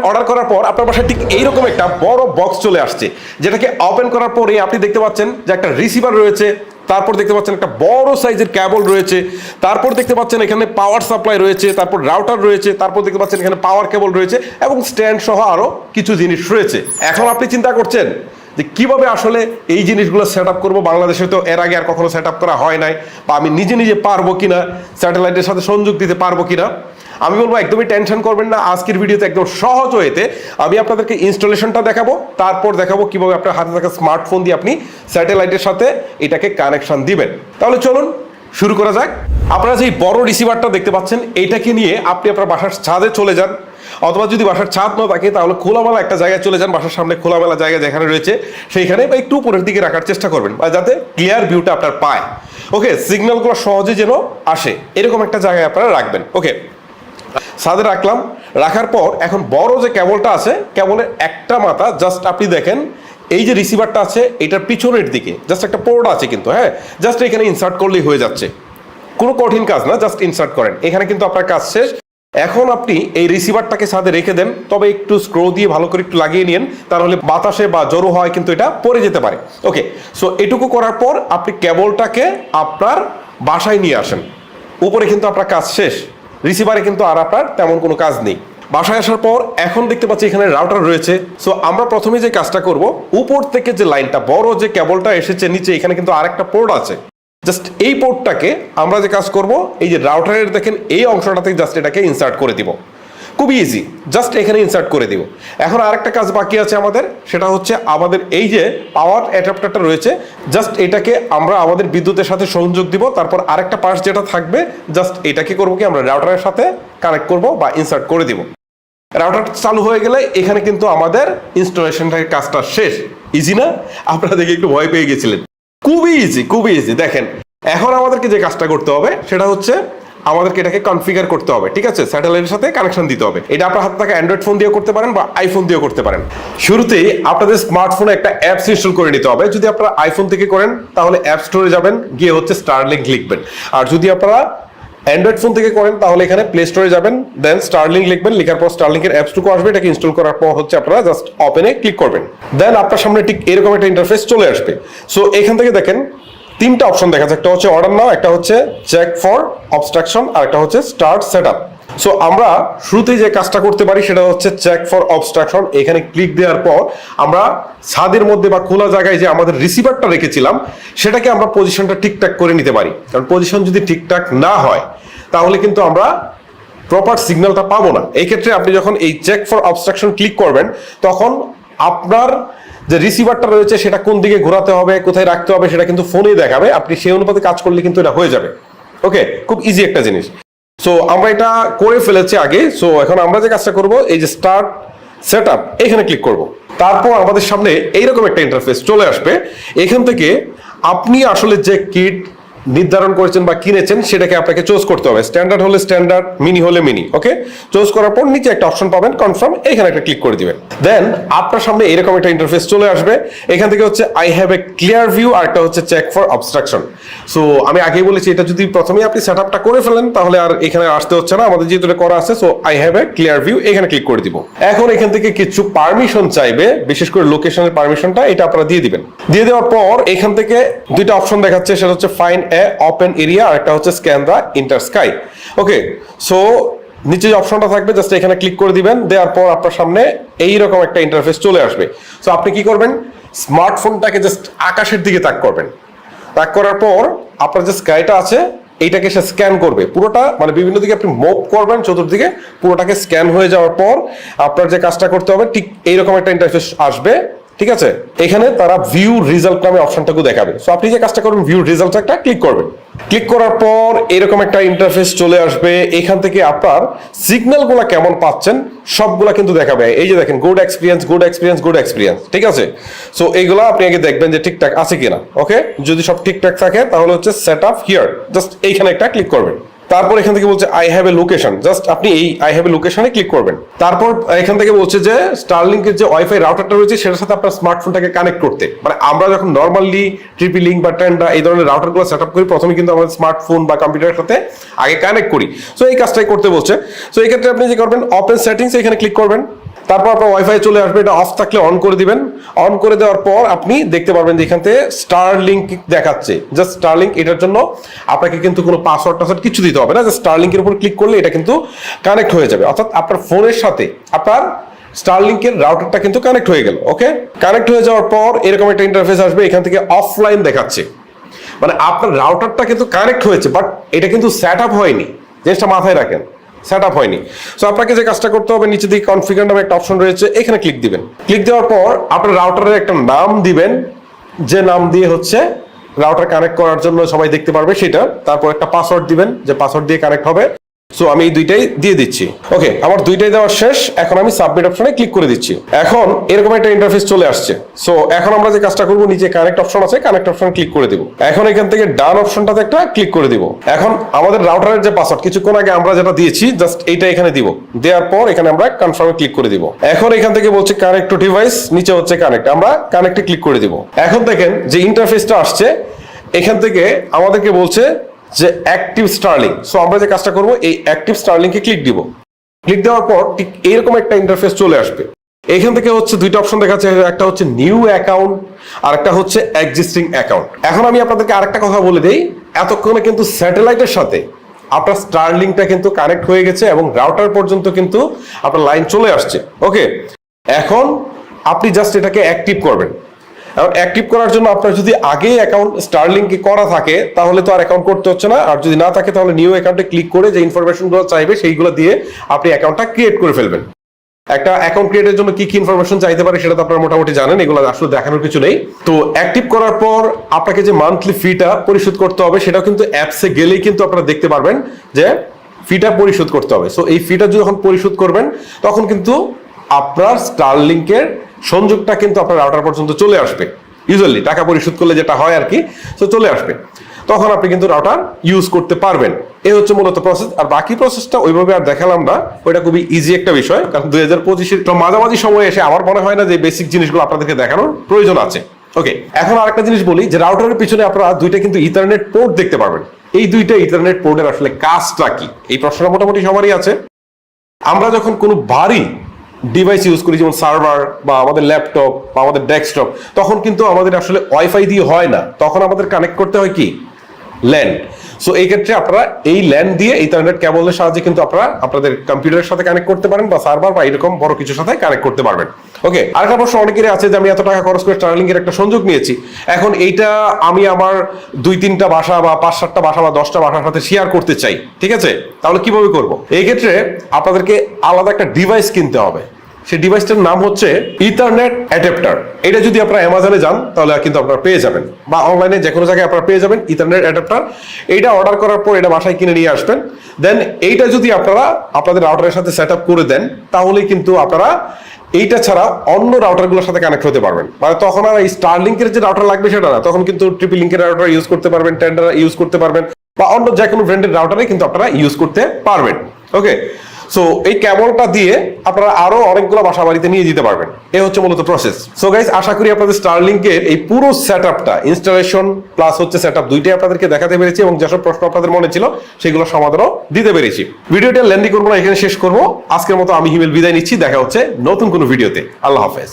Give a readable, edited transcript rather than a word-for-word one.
Order করার পর আপনার বাসায় ঠিক এইরকম একটা বড় বক্স চলে আসছে, যেটাকে ওপেন করার পরে আপনি দেখতে পাচ্ছেন যে একটা রিসিভার রয়েছে, তারপর দেখতে পাচ্ছেন একটা বড় সাইজের কেবল রয়েছে, তারপর দেখতে পাচ্ছেন এখানে পাওয়ার সাপ্লাই রয়েছে, তারপর রাউটার রয়েছে, তারপর দেখতে পাচ্ছেন এখানে পাওয়ার কেবল রয়েছে এবং স্ট্যান্ড সহ আরো কিছু জিনিস রয়েছে। এখন আপনি চিন্তা করছেন যে কিভাবে আসলে এই জিনিসগুলো সেট আপ করবো। বাংলাদেশে তো এর আগে আর কখনো সেট আপ করা হয় নাই, বা আমি নিজে নিজে পারবো কিনা, স্যাটেলাইটের সাথে সংযোগ দিতে পারবো কিনা। আমি বলবো একদমই টেনশন করবেন না, আজকের ভিডিওতে একদম সহজ ওয়েতে আমি আপনাদেরকে ইনস্টলেশনটা দেখাবো, তারপর দেখাবো কিভাবে আপনার হাতে থাকা স্মার্টফোন দিয়ে আপনি স্যাটেলাইটের সাথে এটাকে কানেকশন দিবেন। তাহলে চলুন শুরু করা যাক। আপনারা যে বড় রিসিভারটা দেখতে পাচ্ছেন, এইটাকে নিয়ে আপনি আপনার বাসার ছাদে চলে যান, অথবা যদি বাসার ছাদ না থাকে তাহলে খোলামেলা একটা জায়গায় চলে যান। বাসার সামনে খোলামেলা জায়গা যেখানে রয়েছে সেইখানে বা একটু উপরের দিকে রাখার চেষ্টা করবেন, বা যাতে ক্লিয়ার ভিউটা আপনার পায়। ওকে, সিগন্যালগুলো সহজে যেন আসে এরকম একটা জায়গায় আপনারা রাখবেন। ওকে, ছাদে রাখলাম, রাখার পর এখন বড় যে কেবলটা আছে, কেবলের একটা মাথা জাস্ট আপনি দেখেন এই যে রিসিভারটা আছে এটার পিছনের দিকে জাস্ট একটা পোর্ট আছে, কিন্তু হ্যাঁ জাস্ট এখানে ইনসার্ট করলেই হয়ে যাচ্ছে, কোনো কঠিন কাজ না, জাস্ট ইনসার্ট করেন, এখানে কিন্তু আপনার কাজ শেষ। এখন আপনি এই রিসিভারটাকে ছাদে রেখে দেন, তবে একটু স্ক্রু দিয়ে ভালো করে একটু লাগিয়ে নিন, তাহলে বাতাসে বা জড়ো হয় কিন্তু এটা পড়ে যেতে পারে। ওকে, সো এটুকু করার পর আপনি কেবলটাকে আপনার বাসায় নিয়ে আসেন, উপরে কিন্তু আপনার কাজ শেষ, রিসিভারে কিন্তু আর আপনার তেমন কোনো কাজ নেই। বাসায় আসার পর এখন দেখতে পাচ্ছি এখানে রাউটার রয়েছে। সো আমরা প্রথমে যে কাজটা করব, উপর থেকে যে লাইনটা বড় যে কেবলটা এসেছে নিচে, এখানে কিন্তু আরেকটা পোর্ট আছে, জাস্ট এই পোর্টটাকে আমরা যে কাজ করব, এই যে রাউটারের দেখেন এই অংশটাতে জাস্ট এটাকে ইনসার্ট করে দিব, খুবই ইজি, জাস্ট এখানে ইনসার্ট করে দিব। এখন আরেকটা কাজ বাকি আছে আমাদের, সেটা হচ্ছে আমাদের এই যে পাওয়ার অ্যাডাপ্টারটা রয়েছে, জাস্ট এটাকে আমরা আমাদের বিদ্যুতের সাথে সংযোগ দিব, তারপর আরেকটা পার্টস যেটা থাকবে জাস্ট এটাকে করবো কি আমরা রাউটারের সাথে কানেক্ট করব বা ইনসার্ট করে দিব। রাউটার চালু হয়ে গেলে এখানে কিন্তু আমাদের ইনস্টলেশনটার কাজটা শেষ। ইজি না? আপনারা দেখে একটু ভয় পেয়ে গেছিলেন, খুবই ইজি, খুবই ইজি। দেখেন এখন আমাদেরকে যে কাজটা করতে হবে সেটা হচ্ছে আমাদেরকে এটাকে কনফিগার করতে হবে, ঠিক আছে, স্যাটেলাইটের সাথে কানেকশন দিতে হবে। এটা আপনার হাতে থাকা অ্যান্ড্রয়েড ফোন দিয়ে করতে পারেন বা আইফোন দিয়েও করতে পারেন। শুরুতেই আপনাদের স্মার্টফোনে একটা অ্যাপস ইনস্টল করে নিতে হবে। যদি আপনারা আইফোন থেকে করেন তাহলে অ্যাপ স্টোরে যাবেন, গিয়ে হচ্ছে স্টারলিংক লিখবেন। আর যদি আপনারা অ্যান্ড্রয়েড ফোন থেকে করেন তাহলে এখানে প্লে স্টোরে যাবেন, দেন স্টারলিংক লিখবেন, লেখার পর স্টারলিংকের অ্যাপসটুকু আসবে, এটাকে ইনস্টল করার পর হচ্ছে আপনারা জাস্ট ওপেনে ক্লিক করবেন, দেন আপনার সামনে ঠিক এরকম একটা ইন্টারফেস চলে আসবে। সো এখান থেকে দেখেন তিনটা অপশন দেখা যাচ্ছে, একটা হচ্ছে অর্ডার নাও, একটা হচ্ছে চেক ফর অবস্ট্রাকশন, আর একটা হচ্ছে স্টার্ট সেটআপ। সো আমরা শুরুতেই যে কাজটা করতে পারি সেটা হচ্ছে চেক ফর অবস্ট্রাকশন। এখানে ক্লিক দেওয়ার পর আমরা ছাদের মধ্যে বা খোলা জায়গায় যে আমাদের রিসিভারটা রেখেছিলাম সেটাকে আমরা পজিশনটা ঠিকঠাক করে নিতে পারি, কারণ পজিশন যদি ঠিকঠাক না হয় তাহলে কিন্তু আমরা প্রপার সিগন্যালটা পাবো না। এই ক্ষেত্রে আপনি যখন এই চেক ফর অবস্ট্রাকশন ক্লিক করবেন তখন আপনার যে রিসিভারটা রয়েছে সেটা কোন দিকে ঘোরাতে হবে, কোথায় রাখতে হবে সেটা কিন্তু ফোনেই দেখাবে, আপনি সেই অনুপাতে কাজ করলে কিন্তু এটা হয়ে যাবে। ওকে, খুব ইজি একটা জিনিস। সো আমরা এটা করে ফেলেছি আগে। সো এখন আমরা যে কাজটা করব, এই যে স্টার্ট সেটআপ এখানে ক্লিক করব, তারপর আমাদের সামনে এইরকম একটা ইন্টারফেস চলে আসবে। এখান থেকে আপনি আসলে যে কিট নির্ধারণ করেছেন বা কিনেছেন সেটাকে আপনাকে চুজ করতে হবে। স্ট্যান্ডার্ড হলে স্ট্যান্ডার্ড, মিনি হলে মিনি। ওকে, চুজ করার পর নিচে একটা অপশন পাবেন কনফার্ম, এখানে একটা ক্লিক করে দিবেন, দেন আপনার সামনে এরকম একটা ইন্টারফেস চলে আসবে। এখান থেকে হচ্ছে I have a clear view, আর একটা হচ্ছে চেক ফর অবস্ট্রাকশন। সো আমি আগেই বলেছি এটা যদি প্রথমেই আপনি সেটআপটা করে ফেলেন তাহলে আর এখানে আসতে হচ্ছে না, আমাদের যেহেতু এটা করা আছে। So I have a clear view, এখানে ক্লিক করে দিব। এখন এখান থেকে কিছু পারমিশন চাইবে, বিশেষ করে লোকেশনের পারমিশনটা এটা আপনারা দিয়ে দিবেন। দিয়ে দেওয়ার পর এখান থেকে দুইটা অপশন দেখাচ্ছে, সেটা হচ্ছে ফাইন্ড এ ওপেন এরিয়া, আর একটা হচ্ছে স্ক্যান দা ইন্টার স্কাই। ওকে, সো নিচে যে অপশনটা থাকবে জাস্ট এখানে ক্লিক করে দিবেন, দেওয়ার পর আপনার সামনে এইরকম একটা ইন্টারফেস চলে আসবে। সো আপনি কি করবেন, স্মার্টফোনটাকে জাস্ট আকাশের দিকে তাক করবেন, তাক করার পর আপনার যে স্কাইটা আছে এইটাকে সে স্ক্যান করবে পুরোটা, মানে বিভিন্ন দিকে আপনি মুভ করবেন চতুর্দিকে, পুরোটাকে স্ক্যান হয়ে যাওয়ার পর আপনার যে কাজটা করতে হবে ঠিক এইরকম একটা ইন্টারফেস আসবে, ঠিক আছে। এখানে তারা ভিউ রিজাল্ট নামে অপশনটাকে দেখাবে। সো আপনি যে কাজটা করবেন ভিউ রিজাল্ট একটা ক্লিক করবেন, ক্লিক করার পর এরকম একটা ইন্টারফেস চলে আসবে। এখান থেকে আপনার সিগন্যালগুলো কেমন পাচ্ছেন সবগুলা কিন্তু দেখাবে। এই যে দেখেন good experience, good experience, good experience, ঠিক আছে। সো এইগুলো আপনি আগে দেখবেন যে ঠিকঠাক আছে কিনা। ওকে, যদি সব ঠিকঠাক থাকে তাহলে হচ্ছে সেট আপ হিয়ার, জাস্ট এইখানে একটা ক্লিক করবেন। তারপর এখান থেকে বলছে I have A location, just আপনি এই আই হ্যাভ এ লোকেশনে ক্লিক করবেন। তারপর এখান থেকে বলছে যে স্টারলিংকের যে ওয়াইফাই রাউটারটা রয়েছে সেটার সাথে আপনার স্মার্টফোনটাকে কানেক্ট করতে, মানে আমরা যখন নর্মালি ট্রিপি লিঙ্ক বা টেন্ডা এই ধরনের রাউটারগুলো সেট আপ করি প্রথমে কিন্তু আমাদের স্মার্টফোন বা কম্পিউটারের সাথে আগে কানেক্ট করি। সো এই কাজটাই করতে বলছে। সো এই ক্ষেত্রে আপনি যে করবেন ওপেন সেটিংস এখানে ক্লিক করবেন, তারপর আপনার ওয়াইফাই চলে আসবে, এটা অফ থাকলে অন করে দিবেন। অন করে দেওয়ার পর আপনি দেখতে পারবেন যে এখান থেকে স্টারলিংক দেখাচ্ছে। জাস্ট স্টারলিংক, এটার জন্য আপনাকে কিন্তু কোনো পাসওয়ার্ড টাসওয়ার্ড কিছু দিতে হবে না, জাস্ট স্টারলিংকের উপর ক্লিক করলে এটা কিন্তু কানেক্ট হয়ে যাবে। অর্থাৎ আপনার ফোনের সাথে আপনার স্টারলিংকের রাউটারটা কিন্তু কানেক্ট হয়ে গেল। ওকে, কানেক্ট হয়ে যাওয়ার পর এরকম একটা ইন্টারফেস আসবে, এখান থেকে অফলাইন দেখাচ্ছে, মানে আপনার রাউটারটা কিন্তু কানেক্ট হয়েছে বাট এটা কিন্তু সেট আপ হয়নি। জিনিসটা মাথায় রাখেন, সেট আপ হয়নি। সো আপনাকে যে কাজটা করতে হবে, নিচে দিকে কনফিগার নামে একটা অপশন রয়েছে, এখানে ক্লিক দিবেন। ক্লিক দেওয়ার পর আপনার রাউটারের একটা নাম দিবেন, যে নাম দিয়ে হচ্ছে রাউটার কানেক্ট করার জন্য সবাই দেখতে পারবে সেটা। তারপর একটা পাসওয়ার্ড দিবেন, যে পাসওয়ার্ড দিয়ে কানেক্ট হবে। সো আমি এই দুইটাই দিয়ে দিচ্ছি। ওকে, আমার দুইটাই দেওয়া শেষ। এখন আমি সাবমিট অপশনে ক্লিক করে দিচ্ছি। এখন এরকম একটা ইন্টারফেস চলে আসছে। সো এখন আমরা যে কাজটা করবো, নিচে কানেক্ট অপশন আছে, কানেক্ট অপশনে ক্লিক করে দিব। এখন এখান থেকে ডান অপশনটাতে একটা ক্লিক করে দিব। এখন আমাদের রাউটারের যে পাসওয়ার্ড কিছুক্ষণ আগে আমরা যেটা দিয়েছি, জাস্ট এইটা এখানে দিব। দেওয়ার পর এখানে আমরা কনফার্মে ক্লিক করে দিব। এখন এখান থেকে বলছে কানেক্ট টু ডিভাইস, নিচে হচ্ছে কানেক্ট, আমরা কানেক্টে ক্লিক করে দিব। এখন দেখেন যে ইন্টারফেসটা আসছে, এখান থেকে আমাদেরকে বলছে যে অ্যাক্টিভ স্টারলিংক। সো আমরা যে কাজটা করব, এই অ্যাক্টিভ স্টারলিংকে ক্লিক দিব। ক্লিক দেওয়ার পর ঠিক এরকম একটা ইন্টারফেস চলে আসবে। এখান থেকে হচ্ছে দুইটা অপশন দেখাচ্ছে, একটা হচ্ছে নিউ অ্যাকাউন্ট আর একটা হচ্ছে এক্সিস্টিং অ্যাকাউন্ট। এখন আমি আপনাদেরকে আরেকটা কথা বলে দেই, এতক্ষণে কিন্তু স্যাটেলাইটের সাথে আপনার স্টারলিংকটা কিন্তু কানেক্ট হয়ে গেছে এবং রাউটার পর্যন্ত কিন্তু আপনার লাইন চলে আসছে। ওকে, এখন আপনি জাস্ট এটাকে অ্যাক্টিভ করবেন। এখন অ্যাক্টিভ করার জন্য আপনার যদি আগে অ্যাকাউন্ট স্টারলিংকে করা থাকে তাহলে তো আর অ্যাকাউন্ট করতে হচ্ছে না, আর যদি না থাকে তাহলে নিউ অ্যাকাউন্টে ক্লিক করে যে ইনফরমেশনগুলো চাইবে সেইগুলো দিয়ে আপনি অ্যাকাউন্টটা ক্রিয়েট করে ফেলবেন। একটা অ্যাকাউন্ট ক্রিয়েটের জন্য কি কি ইনফরমেশন চাইতে পারে সেটা তো আপনারা মোটামুটি জানেন, এগুলো আসলে দেখানোর কিছু নেই। তো অ্যাক্টিভ করার পর আপনাকে যে মান্থলি ফিটা পরিশোধ করতে হবে সেটাও কিন্তু অ্যাপসে গেলেই কিন্তু আপনারা দেখতে পারবেন যে ফিটা পরিশোধ করতে হবে। সো এই ফিটা যখন পরিশোধ করবেন তখন কিন্তু আপনার স্টারলিংকের সংযোগটা কিন্তু আপনার রাউটার পর্যন্ত চলে আসবে। ইউজুয়ালি টাকা পরিশোধ করলে যেটা হয় আর কি, তো চলে আসবে, তখন আপনি কিন্তু রাউটার ইউজ করতে পারবেন। এই হচ্ছে মূলত প্রসেস। আর বাকি প্রসেসটা ওইভাবে আর দেখালাম না, ওইটা খুবই ইজি একটা বিষয়, কারণ 2025-এর মাঝামাঝি সময় এসে আমার মনে হয় না যে বেসিক জিনিসগুলো আপনাদেরকে দেখানোর প্রয়োজন আছে। ওকে, এখন আরেকটা জিনিস বলি, যে রাউটারের পিছনে আপনারা দুইটা কিন্তু ইথারনেট পোর্ট দেখতে পারবেন। এই দুইটা ইথারনেট পোর্টের আসলে কাজটা কি, এই প্রশ্নটা মোটামুটি সবারই আছে। আমরা যখন কোনো ভারী ডিভাইস ইউজ করি, যেমন সার্ভার বা আমাদের ল্যাপটপ বা আমাদের ডেস্কটপ, তখন কিন্তু আমাদের আসলে ওয়াইফাই দিয়ে হয় না, তখন আমাদের কানেক্ট করতে হয় কি, ল্যান। সো এই ক্ষেত্রে আপনারা এই ল্যান দিয়ে ইথারনেট কেবলের সাহায্যে কিন্তু আপনারা আপনাদের কম্পিউটারের সাথে কানেক্ট করতে পারেন বা সার্ভার বা এরকম বড় কিছুর সাথে কানেক্ট করতে পারবেন। ওকে, আরেকটা প্রশ্ন অনেকেরই আছে যে আমি এত টাকা খরচ করে স্টারলিংকের একটা সংযোগ নিয়েছি, এখন এইটা আমি আমার 2-3টা বাসা বা 5-7টা বাসা বা 10টা বাসার সাথে শেয়ার করতে চাই, ঠিক আছে, তাহলে কিভাবে করব? এই ক্ষেত্রে আপনাদেরকে আলাদা একটা ডিভাইস কিনতে হবে। সেই ডিভাইসটার নাম হচ্ছে ইথারনেট অ্যাডাপ্টার। এটা যদি আপনারা অ্যামাজনে যান তাহলে কিন্তু আপনারা পেয়ে যাবেন, বা অনলাইনে যে কোনো জায়গায় আপনারা পেয়ে যাবেন ইথারনেট অ্যাডাপ্টার। এইটা অর্ডার করার পর এটা বাসায় কিনে নিয়ে আসবেন। দেন এইটা যদি আপনারা আপনাদের রাউটারের সাথে সেট আপ করে দেন তাহলেই কিন্তু আপনারা এইটা ছাড়া অন্য রাউটারগুলোর সাথে কানেক্ট হতে পারবেন। মানে তখন আর এই স্টারলিংকের যে রাউটার লাগবে সেটা না, তখন কিন্তু ট্রিপল লিংকের রাউটার ইউজ করতে পারবেন, টেন্ডার ইউজ করতে পারবেন, বা অন্য যে কোনো ব্র্যান্ডের রাউটারে কিন্তু আপনারা ইউজ করতে পারবেন। ওকে, সো এই কেবলটা দিয়ে আপনারা আরো অনেকগুলো বাসা বাড়িতে নিয়ে যেতে পারবেন। এই হচ্ছে মূলত প্রসেস। সো গাইস, আশা করি আপনাদের স্টারলিংকের এই পুরো সেটআপটা, ইনস্টলেশন প্লাস হচ্ছে সেটআপ, দুইটাই আপনাদেরকে দেখাতে পেরেছি এবং যেসব প্রশ্ন আপনাদের মনে ছিল সেগুলো সমাধানও দিতে পেরেছি। ভিডিওটা লেন্দি করবো না, এখানে শেষ করবো। আজকের মতো আমি হিমেল বিদায় নিচ্ছি, দেখা হচ্ছে নতুন কোনো ভিডিওতে। আল্লাহ হাফেজ।